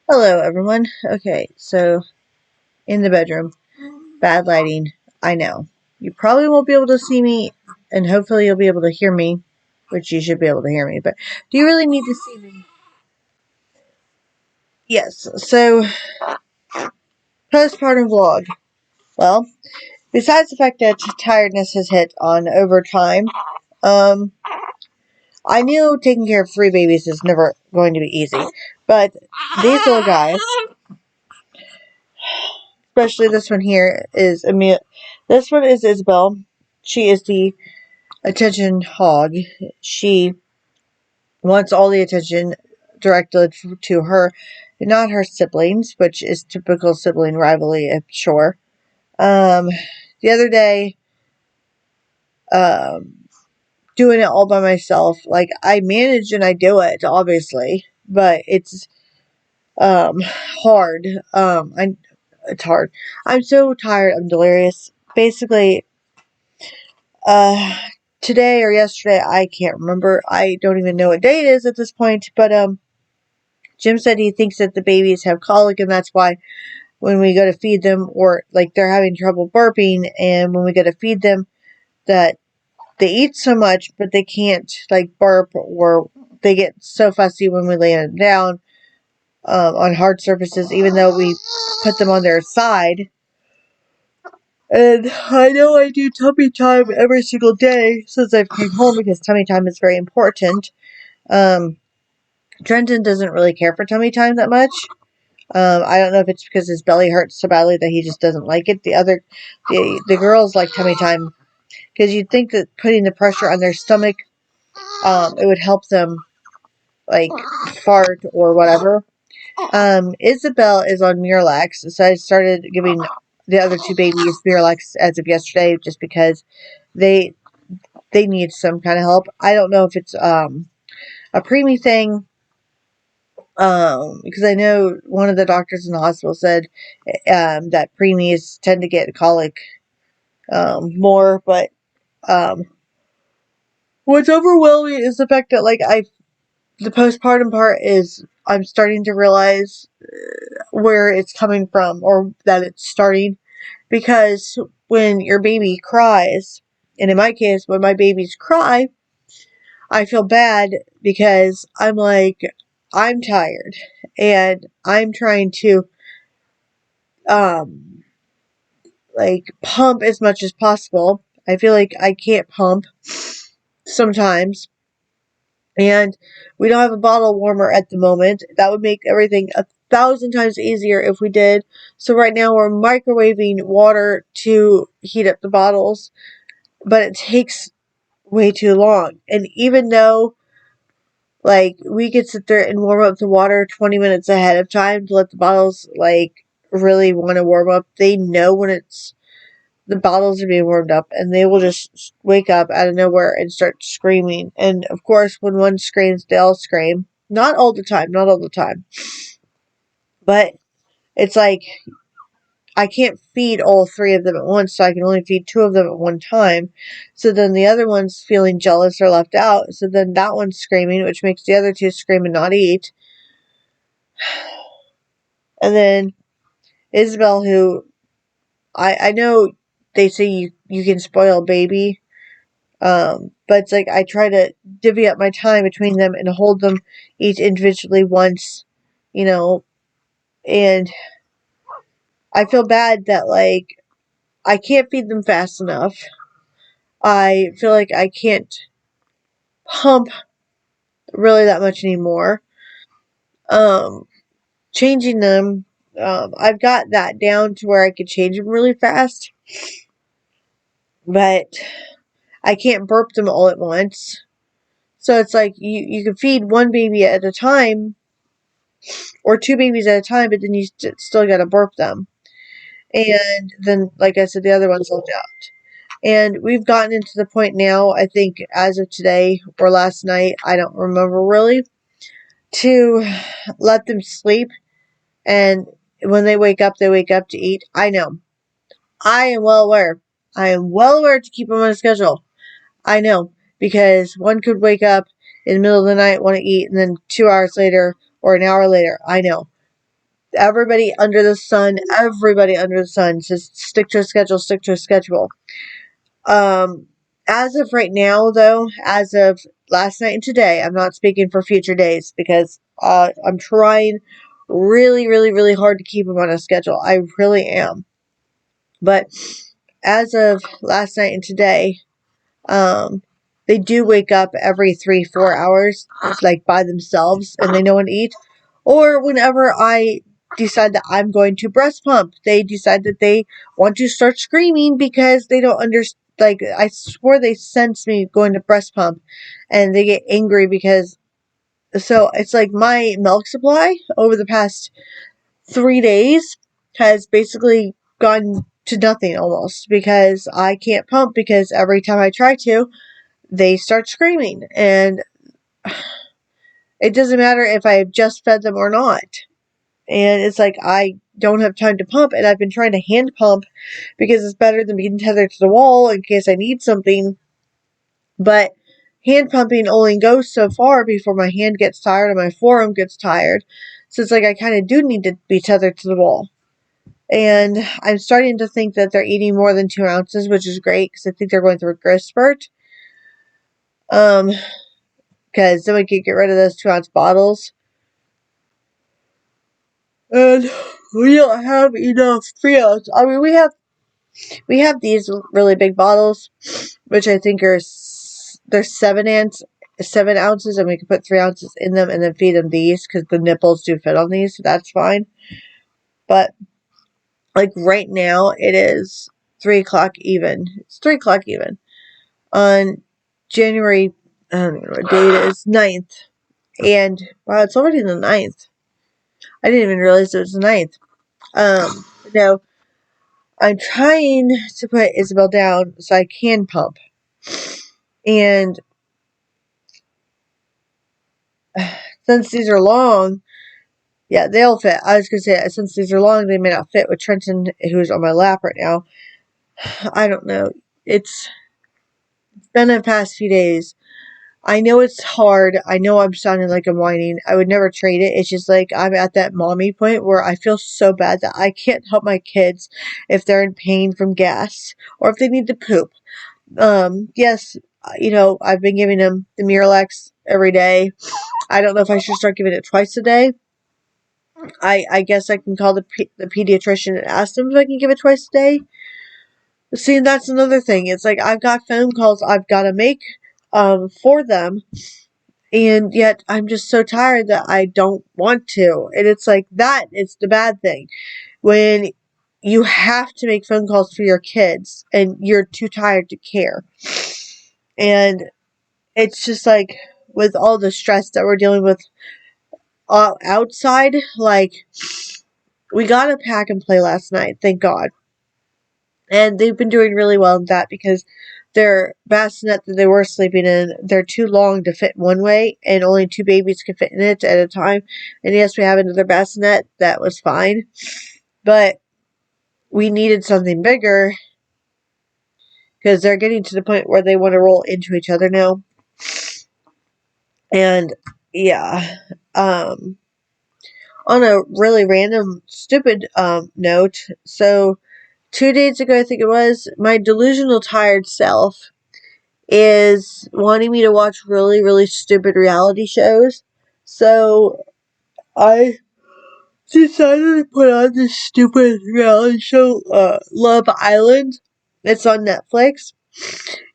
Hello, everyone. Okay, so in the bedroom, bad lighting. I know. You probably won't be able to see me, and hopefully you'll be able to hear me, which you should be able to hear me. But do you really need to see me? Yes. So postpartum vlog. Well, besides the fact that tiredness has hit on over time, um, I knew taking care of three babies is never going to be easy. But these little guys, especially this one here, is Emil. This one is Isabel. She is the attention hog. She wants all the attention directed to her, not her siblings, which is typical sibling rivalry, I'm sure. Um, the other day, um, doing it all by myself, like I manage and I do it, obviously, but it's hard. It's hard. I'm so tired. I'm delirious. Basically, uh, today or yesterday, I can't remember. I don't even know what day it is at this point, but Jim said he thinks that the babies have colic, and that's why when we go to feed them, or like they're having trouble burping, and when we go to feed them, that they eat so much, but they can't like burp, or they get so fussy when we lay them down on hard surfaces, even though we put them on their side. And I know I do tummy time every single day since I've came home because tummy time is very important. Um, Trenton doesn't really care for tummy time that much. I don't know if it's because his belly hurts so badly that he just doesn't like it. The girls like tummy time because you'd think that putting the pressure on their stomach, it would help them like fart or whatever. Isabel is on Miralax, so I started giving the other two babies Miralax as of yesterday, just because they they need some kind of help. I don't know if it's a preemie thing. Because I know one of the doctors in the hospital said that preemies tend to get colic more, but um, what's overwhelming is the fact that the postpartum part is I'm starting to realize where it's coming from or that it's starting because when your baby cries, and in my case, when my babies cry, I feel bad because I'm like, I'm tired and I'm trying to um pump as much as possible. I feel like I can't pump sometimes, and we don't have a bottle warmer at the moment. That would make everything 1,000 times easier if we did. So right now we're microwaving water to heat up the bottles, but it takes way too long. And even though we could sit there and warm up the water 20 minutes ahead of time to let the bottles really want to warm up, they know when it's the bottles are being warmed up, and they will just wake up out of nowhere and start screaming. And of course, when one screams, they all scream. Not all the time, not all the time. But it's like I can't feed all three of them at once, so I can only feed two of them at one time. So then the other one's feeling jealous or left out. So then that one's screaming, which makes the other two scream and not eat. And then Isabel, who I know they say you can spoil a baby. But it's like I try to divvy up my time between them and hold them each individually once, you know, and I feel bad that I can't feed them fast enough. I feel like I can't pump really that much anymore. Um, Changing them, I've got that down to where I could change them really fast, but I can't burp them all at once. So it's like you can feed one baby at a time or two babies at a time, but then you still got to burp them. And then, like I said, the other one's left out. And we've gotten into the point now, I think, as of today or last night, I don't remember really, to let them sleep. And when they wake up to eat. I know. I am well aware. I am well aware to keep them on a schedule. I know. Because one could wake up in the middle of the night, want to eat, and then 2 hours later or an hour later. I know. everybody under the sun just stick to a schedule, stick to a schedule. As of right now, though, as of last night and today, I'm not speaking for future days because I'm trying really, really, really hard to keep them on a schedule. I really am. But as of last night and today, um, they do wake up every 3-4 hours, like by themselves, and they know when to eat. Or whenever I decide that I'm going to breast pump, they decide that they want to start screaming because they don't understand. Like, I swear they sense me going to breast pump, and they get angry because. So it's like my milk supply over the past 3 days has basically gone to nothing almost because I can't pump because every time I try to, they start screaming, and it doesn't matter if I have just fed them or not. And it's like I don't have time to pump, and I've been trying to hand pump because it's better than being tethered to the wall in case I need something. But hand pumping only goes so far before my hand gets tired and my forearm gets tired. So it's like I kind of do need to be tethered to the wall. And I'm starting to think that they're eating more than 2 ounces, which is great because I think they're going through a growth spurt. Because then we could get rid of those 2-ounce bottles. And we don't have enough 3-ounce. I mean, we have these really big bottles, which I think are they're 7 ounces, and we can put 3 ounces in them and then feed them these because the nipples do fit on these, so that's fine. But like right now, it is 3 o'clock even. It's 3 o'clock even on January. I don't know what date it is, 9th. And wow, it's already the 9th. I didn't even realize it was the 9th. No, I'm trying to put Isabel down so I can pump. And since these are long, yeah, they'll fit. I was going to say, since these are long, they may not fit with Trenton, who's on my lap right now. I don't know. It's been the past few days. I know it's hard. I know I'm sounding like I'm whining. I would never trade it. It's just like I'm at that mommy point where I feel so bad that I can't help my kids if they're in pain from gas or if they need to poop. Yes, I've been giving them the Miralax every day. I don't know if I should start giving it twice a day. I guess I can call the pediatrician and ask them if I can give it twice a day. See, that's another thing. It's like I've got phone calls I've got to make for them, and yet I'm just so tired that I don't want to. And it's like that is the bad thing. When you have to make phone calls for your kids and you're too tired to care. And it's just like with all the stress that we're dealing with outside, like we got a pack and play last night, thank God. And they've been doing really well in that because their bassinet that they were sleeping in, they're too long to fit one way, and only 2 babies can fit in it at a time. And yes, we have another bassinet that was fine, but we needed something bigger because they're getting to the point where they want to roll into each other now. And yeah, on a really random, stupid note, so 2 days ago, I think it was, my delusional tired self is wanting me to watch really, really stupid reality shows. So I decided to put on this stupid reality show, Love Island. It's on Netflix.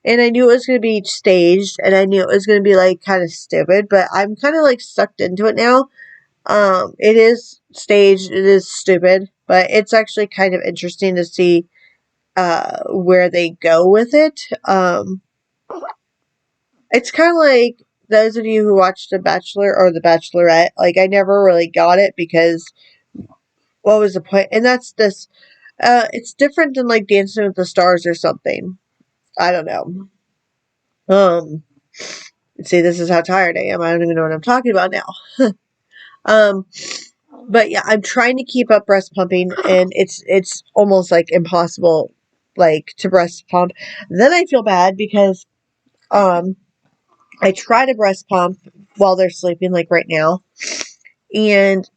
And I knew it was going to be staged, and I knew it was going to be, like, kind of stupid, but I'm kind of, like, sucked into it now. It is staged, it is stupid, but it's actually kind of interesting to see, where they go with it. It's kind of like those of you who watched The Bachelor or The Bachelorette. Like, I never really got it because what was the point? And that's this. It's different than like Dancing with the Stars or something. I don't know. See, this is how tired I am. I don't even know what I'm talking about now. um, but yeah, I'm trying to keep up breast pumping, and it's almost like impossible, like to breast pump. Then I feel bad because I try to breast pump while they're sleeping, like right now, and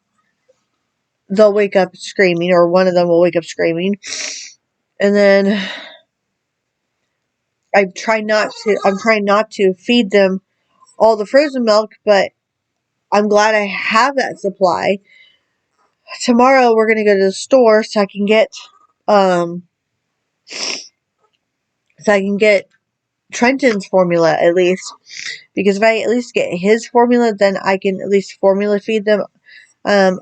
they'll wake up screaming, or one of them will wake up screaming. And then I'm trying not to feed them all the frozen milk, but I'm glad I have that supply. Tomorrow we're gonna go to the store so I can get um Trenton's formula at least, because if I at least get his formula, then I can at least formula feed them. Um,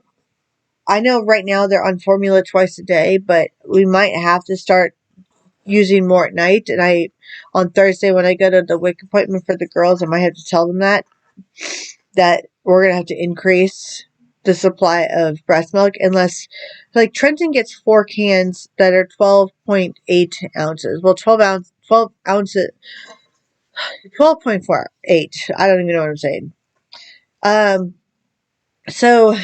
I know right now they're on formula twice a day, but we might have to start using more at night. And on Thursday when I go to the WIC appointment for the girls, I might have to tell them that we're gonna have to increase the supply of breast milk, unless, like, Trenton gets 4 cans that are 12.8 ounces. Well, 12 ounces, 12.48. I don't even know what I'm saying. So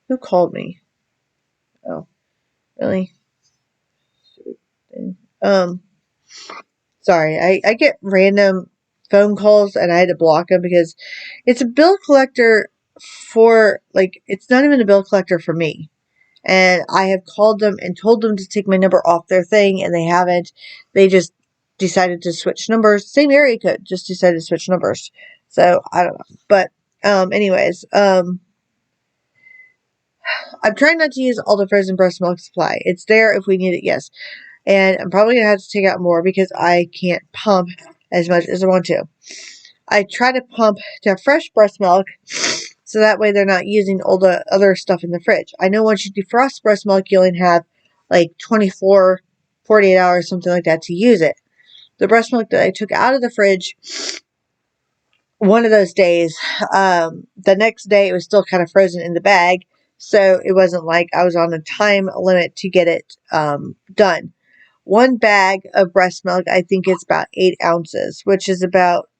who called me? Oh, really? Um, Sorry. I get random phone calls and I had to block them because it's a bill collector for, like, it's not even a bill collector for me. And I have called them and told them to take my number off their thing, and they haven't. They just decided to switch numbers. Same area code, just decided to switch numbers. So I don't know. But anyways, I'm trying not to use all the frozen breast milk supply. It's there if we need it, yes. And I'm probably going to have to take out more because I can't pump as much as I want to. I try to pump to fresh breast milk so that way they're not using all the other stuff in the fridge. I know once you defrost breast milk, you only have like 24, 48 hours, something like that, to use it. The breast milk that I took out of the fridge one of those days, the next day it was still kind of frozen in the bag, so it wasn't like I was on a time limit to get it done. One bag of breast milk, I think, is about 8 ounces, which is about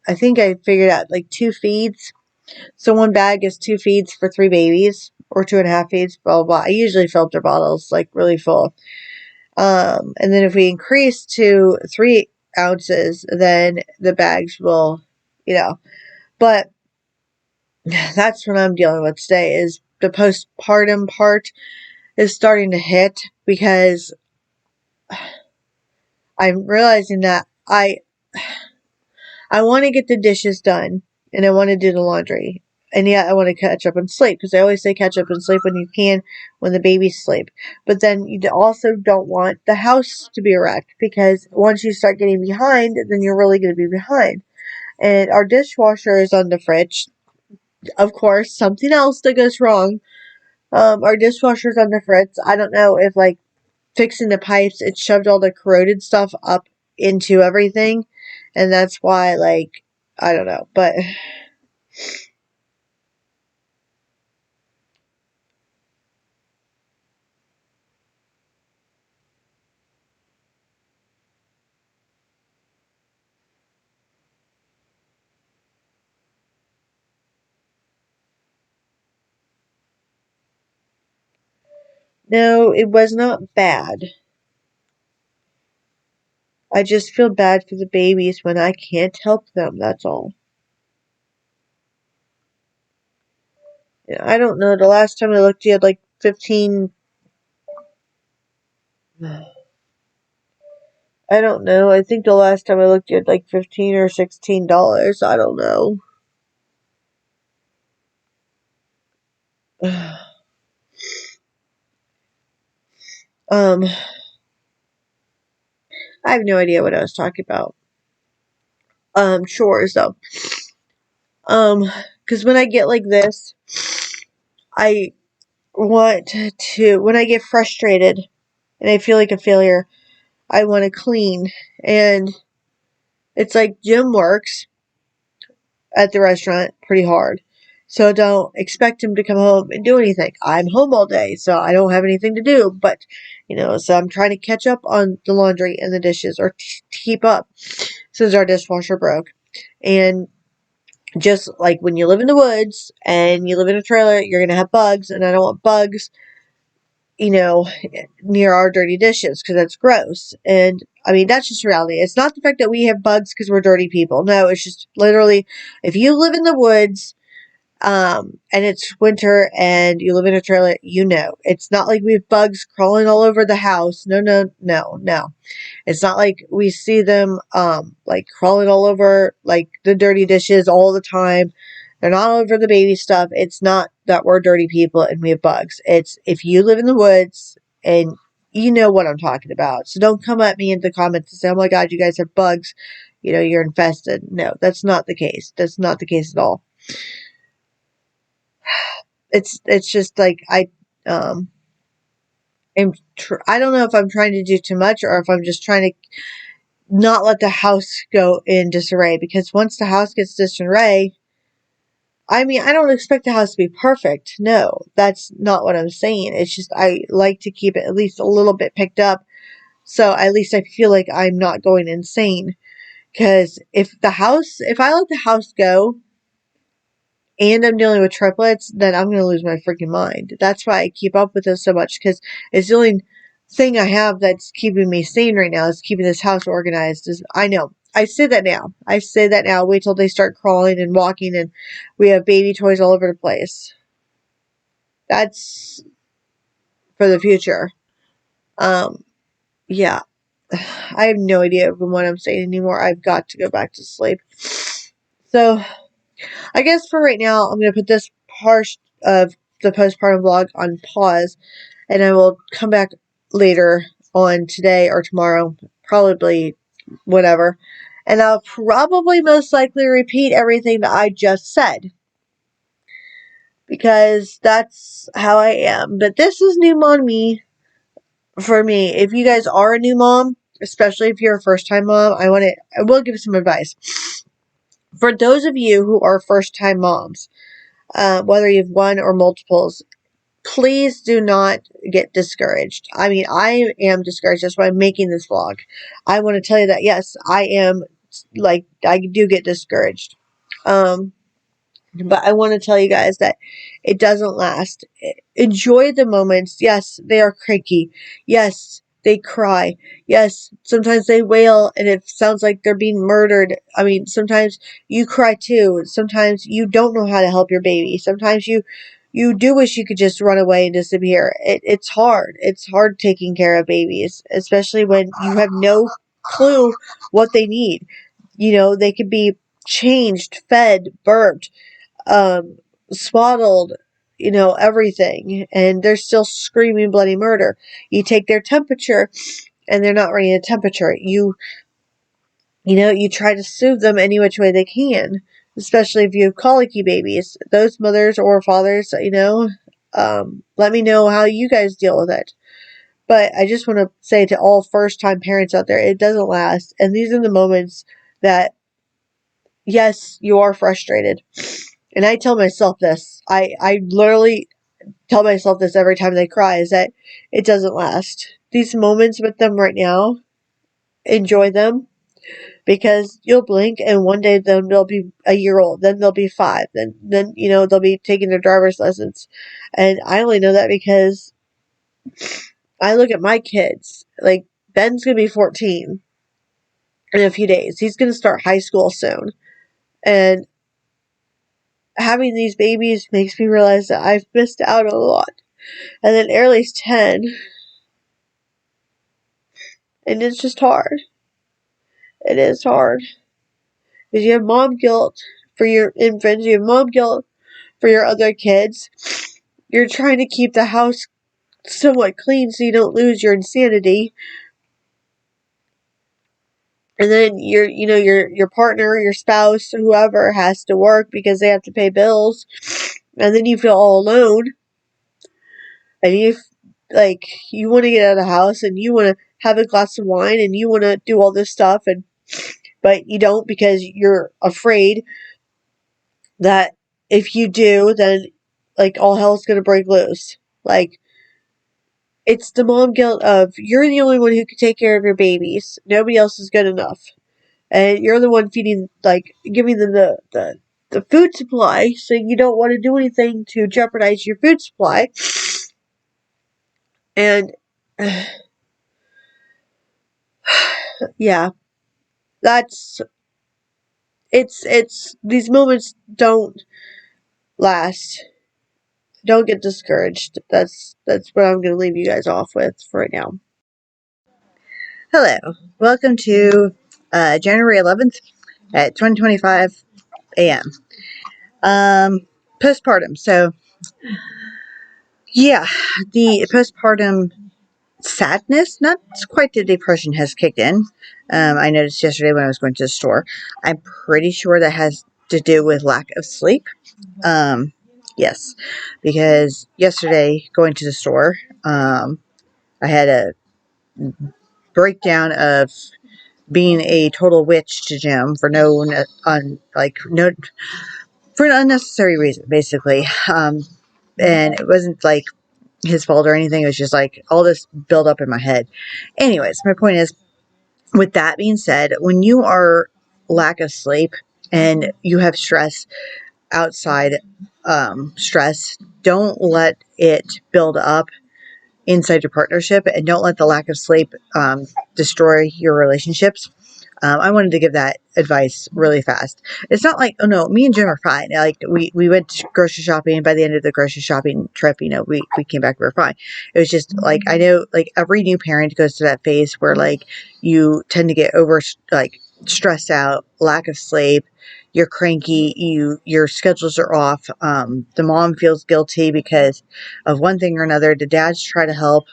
I think I figured out like 2 feeds. So one bag is 2 feeds for 3 babies, or 2.5 feeds, blah, blah, blah. I usually fill up their bottles like really full. And then if we increase to 3 ounces, then the bags will, but that's what I'm dealing with today, is the postpartum part is starting to hit, because I'm realizing that I want to get the dishes done, and I want to do the laundry, and yet I want to catch up and sleep, because I always say catch up and sleep when you can, when the babies sleep. But then you also don't want the house to be wrecked, because once you start getting behind, then you're really going to be behind. And our dishwasher is on the fridge. Of course, something else that goes wrong. Our dishwasher's on the fritz. I don't know if, like, fixing the pipes, it shoved all the corroded stuff up into everything, and that's why, like, I don't know, but no, it was not bad. I just feel bad for the babies when I can't help them, that's all. I don't know, the last time I looked, you had like 15. I don't know, I think the last time I looked, you had like $15 or $16. I don't know. um, I have no idea what I was talking about. Chores though. Because when I get like this, I want to, when I get frustrated and I feel like a failure, I want to clean. And it's like Jim works at the restaurant pretty hard. So don't expect him to come home and do anything. I'm home all day, so I don't have anything to do. But, so I'm trying to catch up on the laundry and the dishes, or to keep up, since our dishwasher broke. And just like when you live in the woods and you live in a trailer, you're going to have bugs, and I don't want bugs, near our dirty dishes, because that's gross. And I mean, that's just reality. It's not the fact that we have bugs because we're dirty people. No, it's just literally, if you live in the woods, and it's winter and you live in a trailer, it's not like we have bugs crawling all over the house. No, no, no, no. It's not like we see them, like crawling all over, like the dirty dishes all the time. They're not all over the baby stuff. It's not that we're dirty people and we have bugs. It's if you live in the woods and you know what I'm talking about. So don't come at me in the comments and say, oh my God, you guys have bugs. You're infested. No, that's not the case. That's not the case at all. It's just like um I don't know if I'm trying to do too much or if I'm just trying to not let the house go in disarray, because once the house gets disarray, I mean, I don't expect the house to be perfect. No, that's not what I'm saying. It's just I like to keep it at least a little bit picked up, so at least I feel like I'm not going insane. Because if I let the house go and I'm dealing with triplets, then I'm going to lose my freaking mind. That's why I keep up with this so much, because it's the only thing I have that's keeping me sane right now is keeping this house organized. I know. I say that now. I say that now. Wait till they start crawling and walking and we have baby toys all over the place. That's for the future. Um, yeah. I have no idea what I'm saying anymore. I've got to go back to sleep. So, I guess for right now, I'm going to put this part of the postpartum vlog on pause, and I will come back later on today or tomorrow, probably whatever, and I'll probably most likely repeat everything that I just said, because that's how I am. But this is new mom me for me. If you guys are a new mom, especially if you're a first time mom, I will give some advice. For those of you who are first time moms, whether you have one or multiples, please do not get discouraged. I mean, I am discouraged. That's why I'm making this vlog. I want to tell you that, yes, I am, like, I do get discouraged. But I want to tell you guys that it doesn't last. Enjoy the moments. Yes, they are cranky. Yes, they cry. Yes, sometimes they wail and it sounds like they're being murdered. I mean, sometimes you cry too. Sometimes you don't know how to help your baby. Sometimes you do wish you could just run away and disappear. It's hard. It's hard taking care of babies, especially when you have no clue what they need. They could be changed, fed, burped, um, swaddled, everything, and they're still screaming bloody murder. You take their temperature, and they're not running a temperature. You try to soothe them any which way they can, especially if you have colicky babies. Those mothers or fathers, let me know how you guys deal with it. But I just want to say to all first-time parents out there, it doesn't last, and these are the moments that, yes, you are frustrated. And I tell myself this. I literally tell myself this every time they cry, is that it doesn't last. These moments with them right now, enjoy them, because you'll blink and one day then they'll be a year old, then they'll be 5, then they'll be taking their driver's lessons. And I only know that because I look at my kids. Like, Ben's gonna be 14 in a few days. He's gonna start high school soon. And having these babies makes me realize that I've missed out a lot. And then Airley's 10, and it's just hard. It is hard. Because you have mom guilt for your infants, you have mom guilt for your other kids. You're trying to keep the house somewhat clean so you don't lose your insanity. And then your partner, your spouse, whoever has to work because they have to pay bills. And then you feel all alone. And you want to get out of the house and you want to have a glass of wine and you want to do all this stuff, but you don't, because you're afraid that if you do, then all hell's gonna break loose. It's the mom guilt of, you're the only one who can take care of your babies. Nobody else is good enough. And you're the one feeding, giving them the food supply, so you don't want to do anything to jeopardize your food supply. And yeah, it's these moments don't last. Don't get discouraged. That's what I'm going to leave you guys off with for right now. Hello. Welcome to January 11th at 20:25 a.m. Postpartum. So, yeah, the postpartum sadness, not quite the depression, has kicked in. I noticed yesterday when I was going to the store. I'm pretty sure that has to do with lack of sleep. Um, yes, because yesterday going to the store, I had a breakdown of being a total witch to Jim for no for an unnecessary reason, basically. And it wasn't like his fault or anything. It was just like all this built up in my head. Anyways, my point is, with that being said, when you are lack of sleep and you have stress, outside stress, don't let it build up inside your partnership, and don't let the lack of sleep destroy your relationships. I wanted to give that advice really fast. It's not like, oh no, me and Jim are fine. Like we went grocery shopping. By the end of the grocery shopping trip, we came back, we were fine. It was just like, I know like every new parent goes to that phase where like you tend to get stressed out, lack of sleep, you're cranky, your schedules are off. The mom feels guilty because of one thing or another. The dads try to help.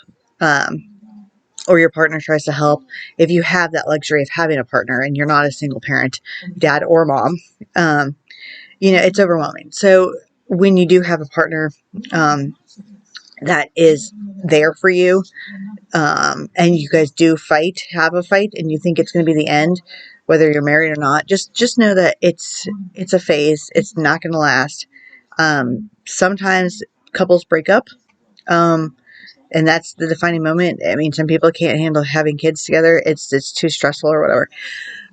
Or your partner tries to help, if you have that luxury of having a partner and you're not a single parent, dad or mom, it's overwhelming. So when you do have a partner that is there for you, and you guys do have a fight, and you think it's going to be the end, whether you're married or not, just know that it's a phase. It's not going to last. Sometimes couples break up. And that's the defining moment. I mean, some people can't handle having kids together. It's too stressful or whatever.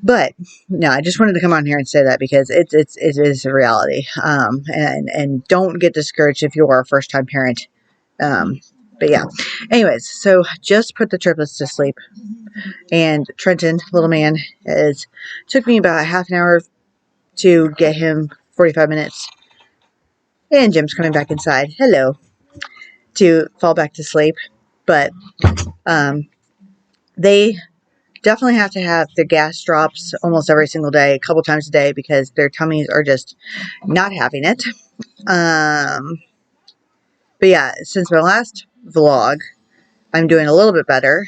But no, I just wanted to come on here and say that because it is a reality. And don't get discouraged if you are a first time parent. But yeah. Anyways, so just put the triplets to sleep. And Trenton, little man, took me about half an hour to get him 45 minutes. And Jim's coming back inside. Hello. To fall back to sleep. But they definitely have to have their gas drops almost every single day, a couple times a day, because their tummies are just not having it. But yeah, since my last vlog, I'm doing a little bit better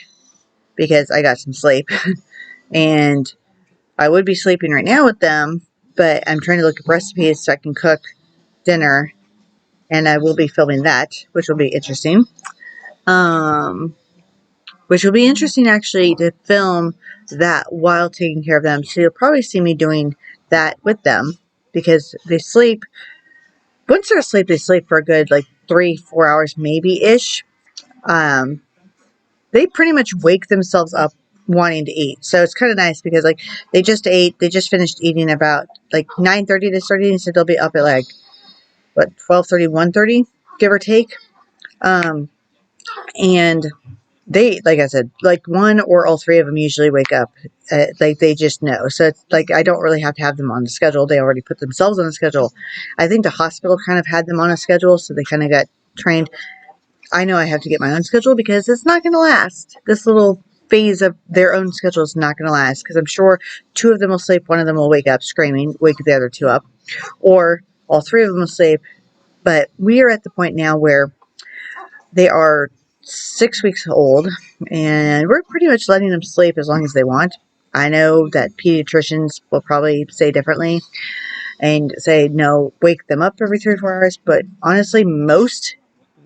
because I got some sleep. And I would be sleeping right now with them, but I'm trying to look up recipes so I can cook dinner, and I will be filming that, which will be interesting. Which will be interesting actually to film that while taking care of them. So you'll probably see me doing that with them because they sleep. Once they're asleep, they sleep for a good like 3-4 hours maybe ish. They pretty much wake themselves up wanting to eat. So it's kind of nice because like they just finished eating about like 9:30 to starting, so they'll be up at like what 12:30, 1:30, give or take. And they, like I said, like one or all three of them usually wake up. Like they just know. So it's like I don't really have to have them on the schedule. They already put themselves on the schedule. I think the hospital kind of had them on a schedule, so they kind of got trained. I know I have to get my own schedule because it's not going to last. This little phase of their own schedule is not going to last because I'm sure two of them will sleep, one of them will wake up screaming, wake the other two up, or all three of them will sleep. But we are at the point now where they are 6 weeks old, and we're pretty much letting them sleep as long as they want. I know that pediatricians will probably say differently and say, no, wake them up every 3 or 4 hours. But honestly, most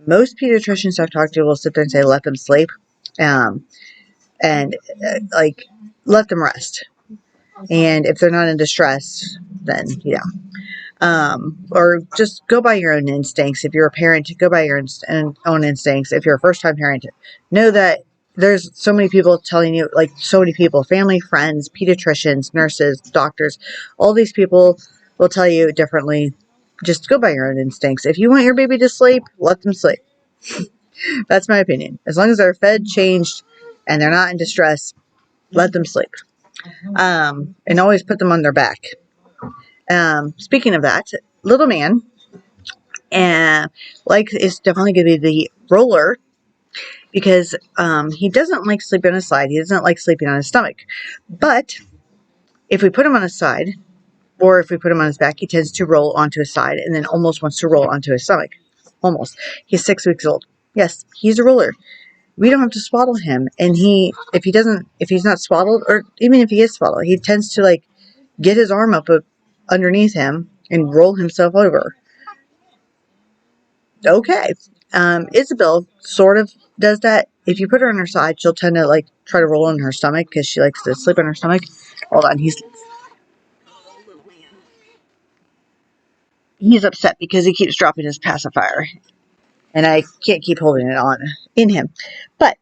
pediatricians I've talked to will sit there and say, let them sleep, and like, let them rest. And if they're not in distress, then, or just go by your own instincts. If you're a parent, go by your own instincts. If you're a first-time parent, know that there's so many people telling you, like so many people, family, friends, pediatricians, nurses, doctors, all these people will tell you differently. Just go by your own instincts. If you want your baby to sleep, let them sleep. That's my opinion. As long as they're fed, changed, and they're not in distress, let them sleep. And always put them on their back. Speaking of that, little man And like, it's definitely going to be the roller, because he doesn't like sleeping on his side. He doesn't like sleeping on his stomach. But if we put him on his side, or if we put him on his back, he tends to roll onto his side and then almost wants to roll onto his stomach. Almost. He's 6 weeks old. Yes, he's a roller. We don't have to swaddle him. And if he's not swaddled, or even if he is swaddled, he tends to like get his arm up underneath him and roll himself over. Okay. Isabel sort of does that. If you put her on her side, she'll tend to like try to roll on her stomach because she likes to sleep on her stomach. Hold on, he's upset because he keeps dropping his pacifier, and I can't keep holding it on in him. But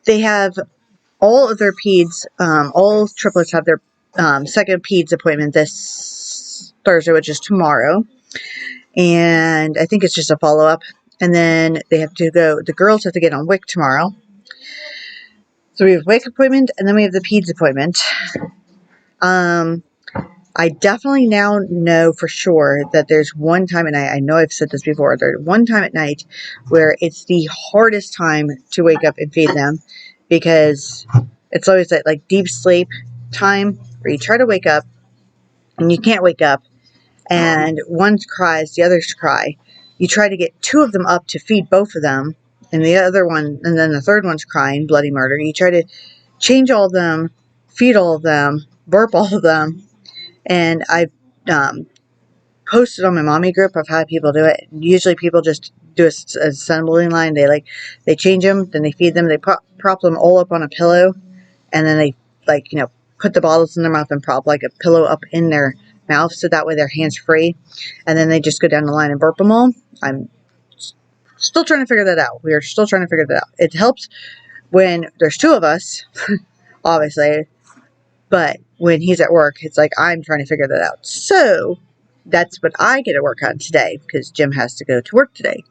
they have all of their peds. All triplets have their second peds appointment this Thursday, which is tomorrow, and I think it's just a follow up. And then they have to go. The girls have to get on WIC tomorrow. So we have WIC appointment, and then we have the peds appointment. I definitely now know for sure that there's one time at night, I know I've said this before, there's one time at night where it's the hardest time to wake up and feed them, because it's always that like deep sleep time where you try to wake up and you can't wake up, and one cries, the others cry. You try to get two of them up to feed both of them, and the other one, and then the third one's crying, bloody murder. You try to change all of them, feed all of them, burp all of them, and I've posted on my mommy group of how people do it. Usually people just do a assembly line. They change them, then they feed them, they prop them all up on a pillow, and then they put the bottles in their mouth and prop like a pillow up in their mouth so that way their hands free, and then they just go down the line and burp them all. I'm still trying to figure that out. We are still trying to figure that out. It helps when there's two of us, obviously, but when he's at work, it's like I'm trying to figure that out. So that's what I get to work on today, because Jim has to go to work today.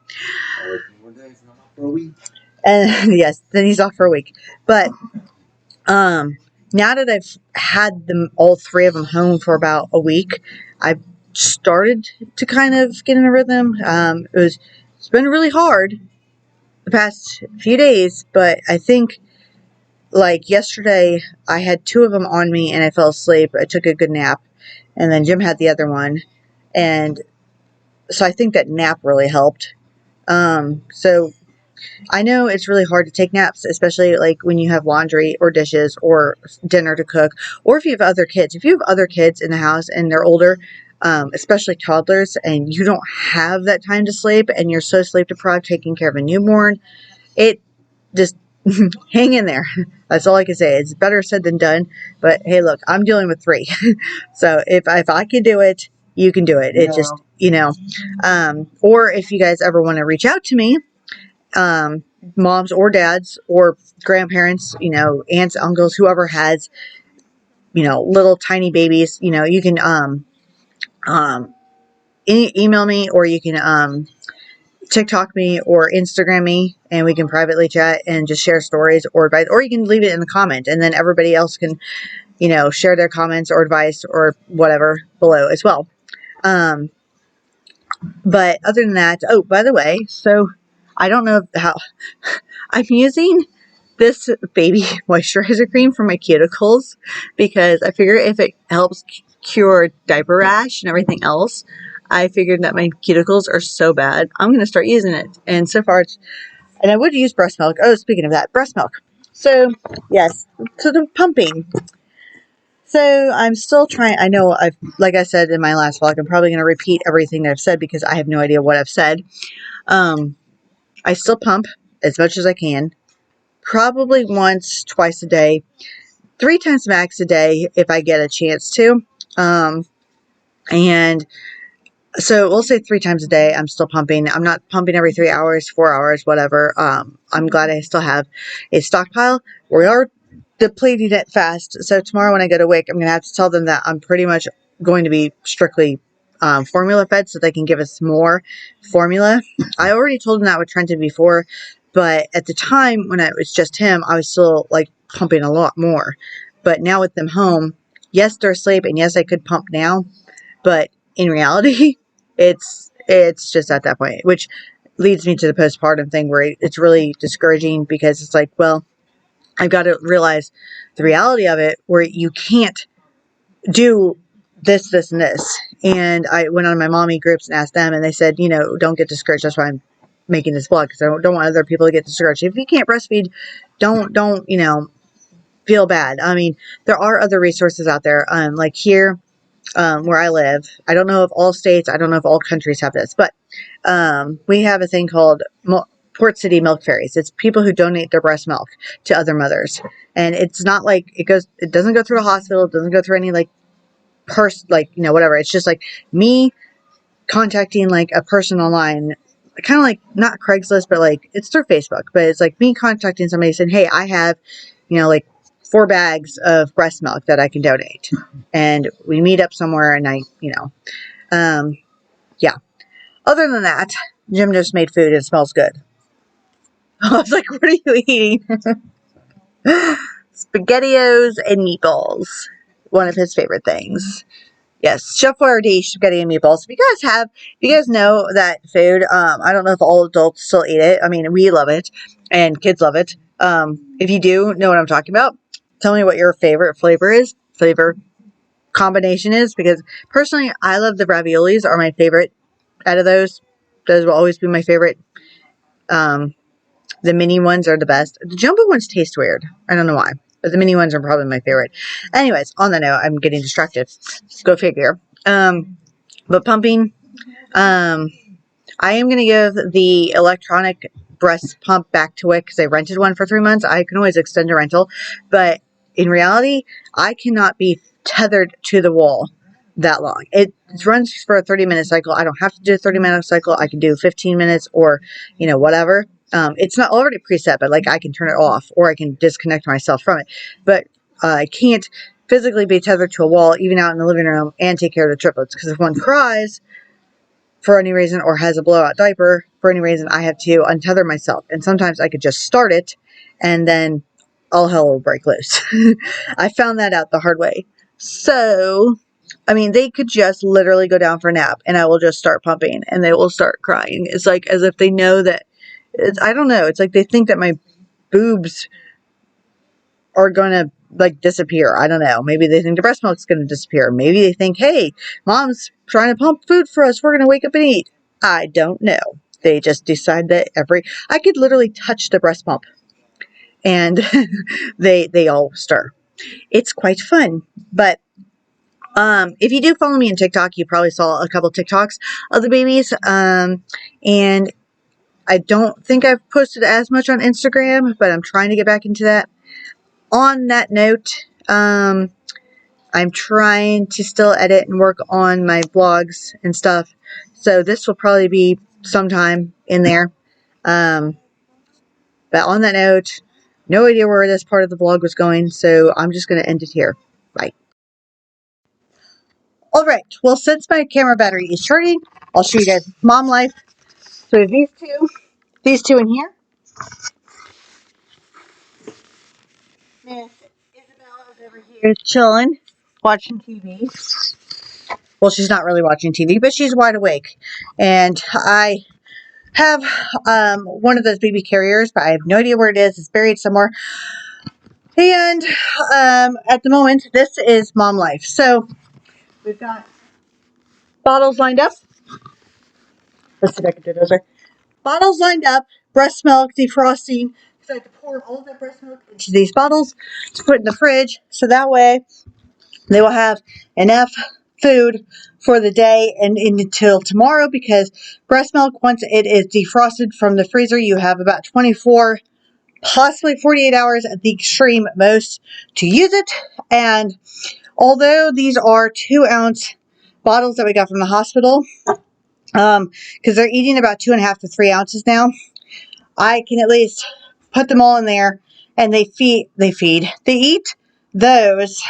And yes, then he's off for a week. But now that I've had them, all three of them, home for about a week, I've started to kind of get in a rhythm. It's been really hard the past few days, but I think like yesterday I had two of them on me and I fell asleep. I took a good nap, and then Jim had the other one, and so I think that nap really helped. So I know it's really hard to take naps, especially like when you have laundry or dishes or dinner to cook, or if you have other kids. If you have other kids in the house and they're older, especially toddlers, and you don't have that time to sleep and you're so sleep deprived taking care of a newborn, it just hang in there. That's all I can say. It's better said than done. But hey, look, I'm dealing with three. So if I can do it, you can do it. It just, or if you guys ever want to reach out to me, moms or dads or grandparents, aunts, uncles, whoever has, little tiny babies, you can email me, or you can TikTok me or Instagram me, and we can privately chat and just share stories or advice, or you can leave it in the comment, and then everybody else can, share their comments or advice or whatever below as well. But other than that, oh, by the way, so I don't know how I'm using this baby moisturizer cream for my cuticles, because I figure if it helps cure diaper rash and everything else, I figured that my cuticles are so bad, I'm going to start using it. And so far, and I would use breast milk. Oh, speaking of that, breast milk. So, yes, so the pumping. So I'm still trying. I know like I said in my last vlog, I'm probably going to repeat everything that I've said because I have no idea what I've said. I still pump as much as I can. Probably once, twice a day, 3 times max a day if I get a chance to. And so we'll say 3 times a day I'm still pumping. I'm not pumping every 3 hours, 4 hours, whatever. I'm glad I still have a stockpile. We are depleting it fast. So tomorrow when I go to WIC, I'm going to have to tell them that I'm pretty much going to be strictly formula fed so they can give us more formula. I already told them that with Trenton before, but at the time when it was just him, I was still like pumping a lot more. But now with them home, yes, they're asleep, and yes, I could pump now, but in reality, It's just at that point, which leads me to the postpartum thing where it's really discouraging because it's like, well, I've got to realize the reality of it where you can't do this, this, and this. And I went on my mommy groups and asked them, and they said, don't get discouraged. That's why I'm making this blog, because I don't want other people to get discouraged. If you can't breastfeed, don't feel bad. I mean, there are other resources out there. Like here, where I live, I don't know if all states, I don't know if all countries have this, but we have a thing called Port City Milk Fairies. It's people who donate their breast milk to other mothers, and it's not like it doesn't go through a hospital, it doesn't go through any whatever. It's just like me contacting like a person online, kind of like not Craigslist, but like it's through Facebook, but it's like me contacting somebody saying, hey, I have, like 4 bags of breast milk that I can donate. And we meet up somewhere and yeah. Other than that, Jim just made food. It smells good. I was like, what are you eating? SpaghettiOs and meatballs. One of his favorite things. Yes, Chef Boyardee spaghetti and meatballs. If you guys know that food, I don't know if all adults still eat it. I mean, we love it, and kids love it. If you do know what I'm talking about, tell me what your favorite flavor combination is, because personally, I love the raviolis are my favorite out of those. Those will always be my favorite. The mini ones are the best. The jumbo ones taste weird. I don't know why, but the mini ones are probably my favorite. Anyways, on that note, I'm getting distracted. Go figure. But pumping, I am going to give the electronic breast pump back to Wick because I rented one for 3 months. I can always extend a rental, but in reality, I cannot be tethered to the wall that long. It runs for a 30-minute cycle. I don't have to do a 30-minute cycle. I can do 15 minutes or, whatever. It's not already preset, but like I can turn it off or I can disconnect myself from it. But I can't physically be tethered to a wall, even out in the living room, and take care of the triplets. Because if one cries for any reason or has a blowout diaper for any reason, I have to untether myself. And sometimes I could just start it and then all hell will break loose. I found that out the hard way. So, I mean, they could just literally go down for a nap and I will just start pumping and they will start crying. It's like as if they know that, I don't know, it's like they think that my boobs are going to like disappear. I don't know. Maybe they think the breast milk's going to disappear. Maybe they think, hey, mom's trying to pump food for us. We're going to wake up and eat. I don't know. They just decide that I could literally touch the breast pump and they all stir. It's quite fun. But if you do follow me on TikTok, you probably saw a couple TikToks of the babies. And I don't think I've posted as much on Instagram, but I'm trying to get back into that. On that note, I'm trying to still edit and work on my blogs and stuff. So this will probably be sometime in there. But on that note, no idea where this part of the vlog was going, so I'm just going to end it here. Bye. Alright, well, since my camera battery is charging, I'll show you guys mom life. So these two in here. Miss Isabella's over here chilling, watching TV. Well, she's not really watching TV, but she's wide awake. And I have one of those baby carriers, but I have no idea where it is. It's buried somewhere. And at the moment, this is mom life. So we've got bottles lined up. Let's see if I can do those right. Bottles lined up, breast milk, defrosting. So I have to pour all of that breast milk into these bottles to put in the fridge. So that way they will have enough food for the day and until tomorrow, because breast milk, once it is defrosted from the freezer, you have about 24, possibly 48 hours at the extreme most to use it. And although these are 2-ounce bottles that we got from the hospital, because they're eating about 2.5 to 3 ounces now, I can at least put them all in there and they eat those,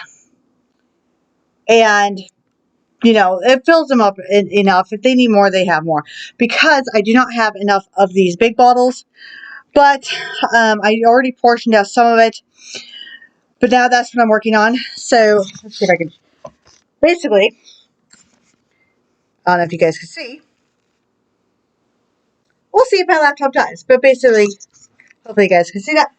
and it fills them up enough. If they need more, they have more. Because I do not have enough of these big bottles, but I already portioned out some of it. But now that's what I'm working on. So let's see if I can. Basically, I don't know if you guys can see. We'll see if my laptop dies. But basically, hopefully you guys can see that.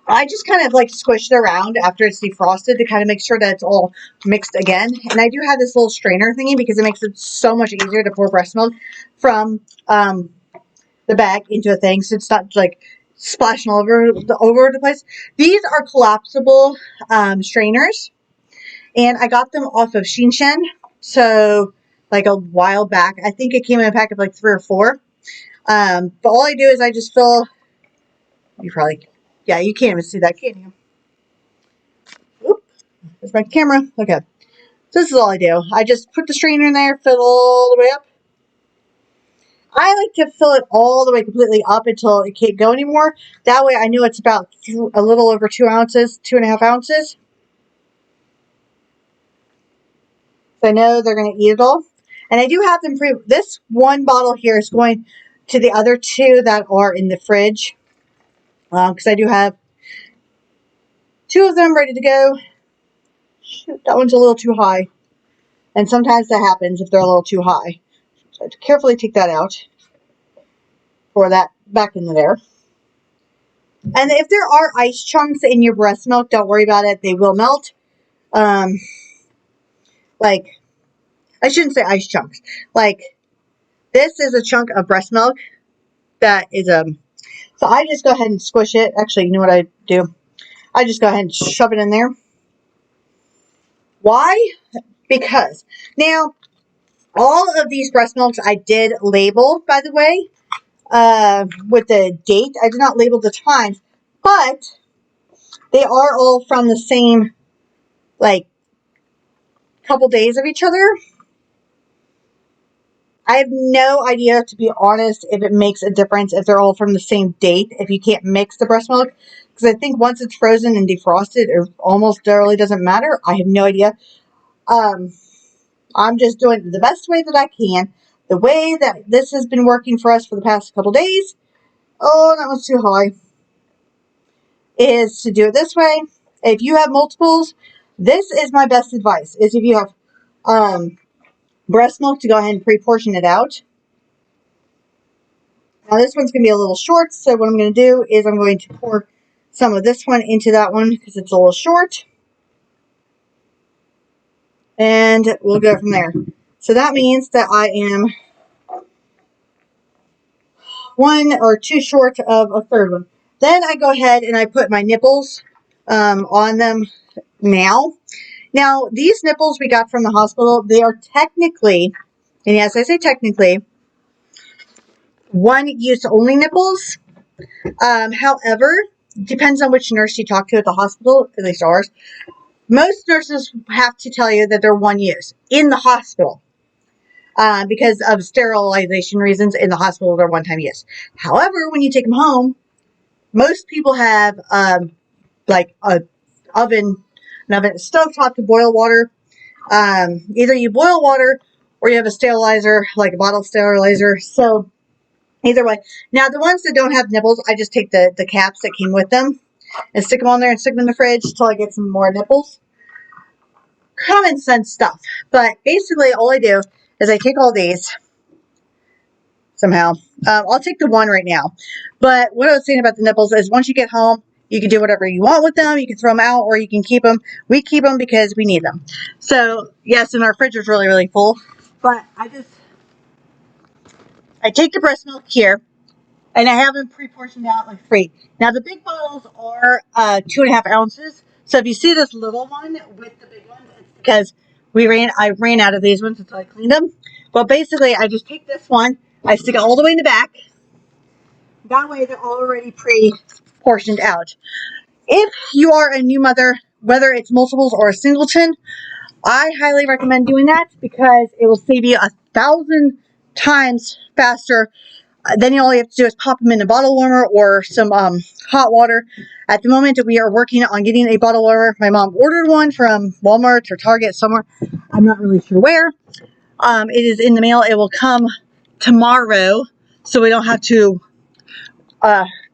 I just kind of like squish it around after it's defrosted to kind of make sure that it's all mixed again. And I do have this little strainer thingy because it makes it so much easier to pour breast milk from the bag into a thing, so it's not like splashing all over the place. These are collapsible strainers, and I got them off of Shinshen. So like a while back, I think it came in a pack of like 3 or 4. But all I do is I just fill. You probably, yeah, you can't even see that, can you? Oop, there's my camera. Okay, so this is all I do. I just put the strainer in there, fill all the way up. I like to fill it all the way completely up until it can't go anymore. That way I know it's about a little over 2 ounces, 2.5 ounces. So I know they're going to eat it all. And I do have them this one bottle here is going to the other 2 that are in the fridge. Because I do have 2 of them ready to go. Shoot, that one's a little too high. And sometimes that happens if they're a little too high. So I have to carefully take that out. Pour that back into there. And if there are ice chunks in your breast milk, don't worry about it. They will melt. Like, I shouldn't say ice chunks. Like, this is a chunk of breast milk that is, so I just go ahead and squish it. Actually, you know what I do? I just go ahead and shove it in there. Why? Because, now, all of these breast milks I did label, by the way, with the date. I did not label the times, but they are all from the same, like, couple days of each other. I have no idea, to be honest, if it makes a difference if they're all from the same date, if you can't mix the breast milk. Because I think once it's frozen and defrosted, it almost really doesn't matter. I have no idea. I'm just doing it the best way that I can. The way that this has been working for us for the past couple days, oh, that was too high, is to do it this way. If you have multiples, this is my best advice, is if you have breast milk, to go ahead and pre-portion it out. Now this one's going to be a little short, so what I'm going to do is I'm going to pour some of this one into that one because it's a little short. And we'll go from there. So that means that I am 1 or 2 short of a third one. Then I go ahead and I put my nipples on them now. Now, these nipples we got from the hospital, they are technically, and yes, I say technically, 1-use only nipples. However, depends on which nurse you talk to at the hospital, at least ours. Most nurses have to tell you that they're 1-use in the hospital. Because of sterilization reasons, in the hospital, they're 1-time use. However, when you take them home, most people have like an oven stovetop to boil water. Either you boil water or you have a sterilizer, like a bottle sterilizer. So either way. Now, the ones that don't have nipples, I just take the caps that came with them and stick them on there and stick them in the fridge until I get some more nipples. Common sense stuff. But basically, all I do is I take all these somehow. I'll take the one right now. But what I was saying about the nipples is once you get home, you can do whatever you want with them. You can throw them out or you can keep them. We keep them because we need them. So, yes, and our fridge is really, really full. But I take the breast milk here, and I have them pre-portioned out like free. Now, the big bottles are 2.5 ounces. So if you see this little one with the big ones, it's because I ran out of these ones until I cleaned them. But basically, I just take this one, I stick it all the way in the back. That way, they're already pre-portioned out. If you are a new mother, whether it's multiples or a singleton, I highly recommend doing that because it will save you 1,000 times faster. Then all you have to do is pop them in a bottle warmer or some hot water. At the moment, we are working on getting a bottle warmer. My mom ordered one from Walmart or Target somewhere. I'm not really sure where. It is in the mail. It will come tomorrow, so we don't have to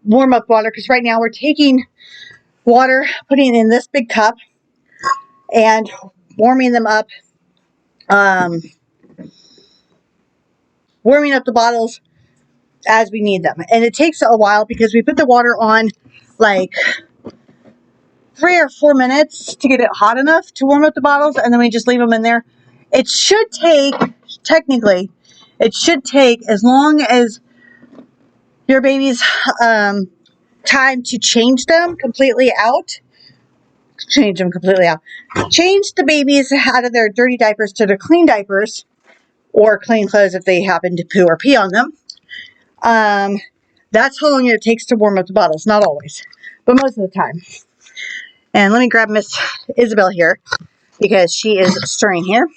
warm up water, because right now we're taking water, putting it in this big cup, and warming them up um, warming up the bottles as we need them. And it takes a while because we put the water on like 3 or 4 minutes to get it hot enough to warm up the bottles, and then we just leave them in there. It should take, technically, it should take as long as your baby's time to change them completely out. Change them completely out. Change the babies out of their dirty diapers to their clean diapers, or clean clothes if they happen to poo or pee on them. That's how long it takes to warm up the bottles. Not always, but most of the time. And let me grab Miss Isabel here because she is stirring here.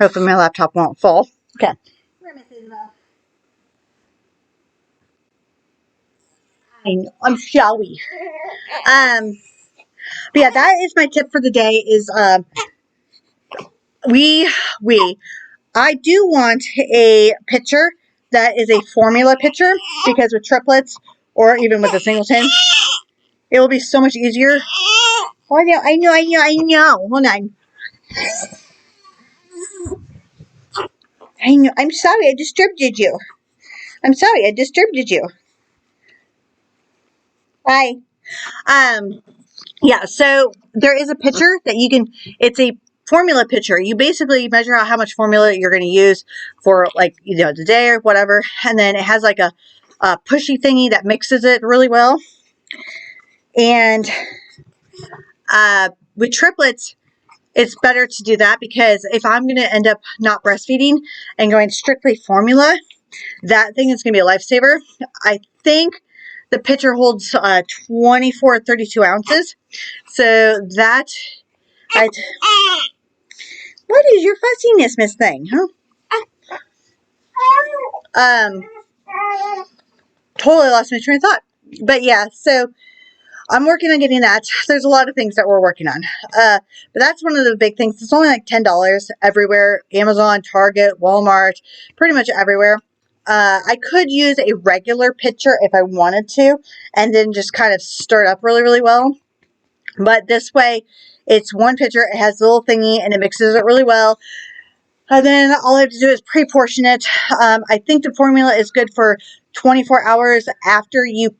Hopefully my laptop won't fall. Okay. Where Miss Isabel? I know, I'm sorry. But yeah, that is my tip for the day. Is we I do want a pitcher that is a formula pitcher, because with triplets or even with a singleton, it will be so much easier. Oh, I know. Hold on. I know. I'm sorry I disturbed you. I'm sorry I disturbed you. Bye. Yeah, so there is a pitcher that you can, it's a formula pitcher. You basically measure out how much formula you're going to use for, like, the day or whatever. And then it has like a pushy thingy that mixes it really well. And with triplets, it's better to do that, because if I'm going to end up not breastfeeding and going strictly formula, that thing is going to be a lifesaver. I think the pitcher holds 24 or 32 ounces. So that, what is your fussiness, Miss Thing, huh? Totally lost my train of thought. But yeah, so I'm working on getting that. There's a lot of things that we're working on. But that's one of the big things. It's only like $10 everywhere. Amazon, Target, Walmart, pretty much everywhere. I could use a regular pitcher if I wanted to, and then just kind of stir it up really, really well. But this way, it's one pitcher. It has a little thingy, and it mixes it really well. And then all I have to do is pre-portion it. I think the formula is good for 24 hours after you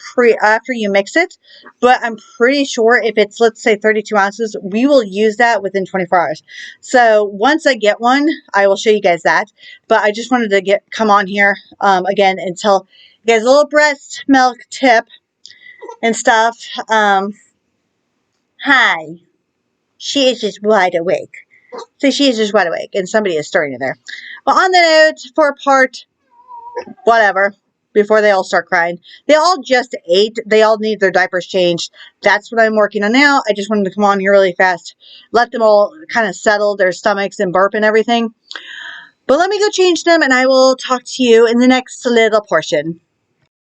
mix it. But I'm pretty sure if it's, let's say, 32 ounces, we will use that within 24 hours. So once I get one, I will show you guys that. But I just wanted to come on here again and tell you guys a little breast milk tip and stuff. Hi. She is just wide awake. So she is just wide awake, and somebody is stirring in there. Well, on the note, for part, whatever, before they all start crying, they all just ate. They all need their diapers changed. That's what I'm working on now. I just wanted to come on here really fast, let them all kind of settle their stomachs and burp and everything. But let me go change them, and I will talk to you in the next little portion.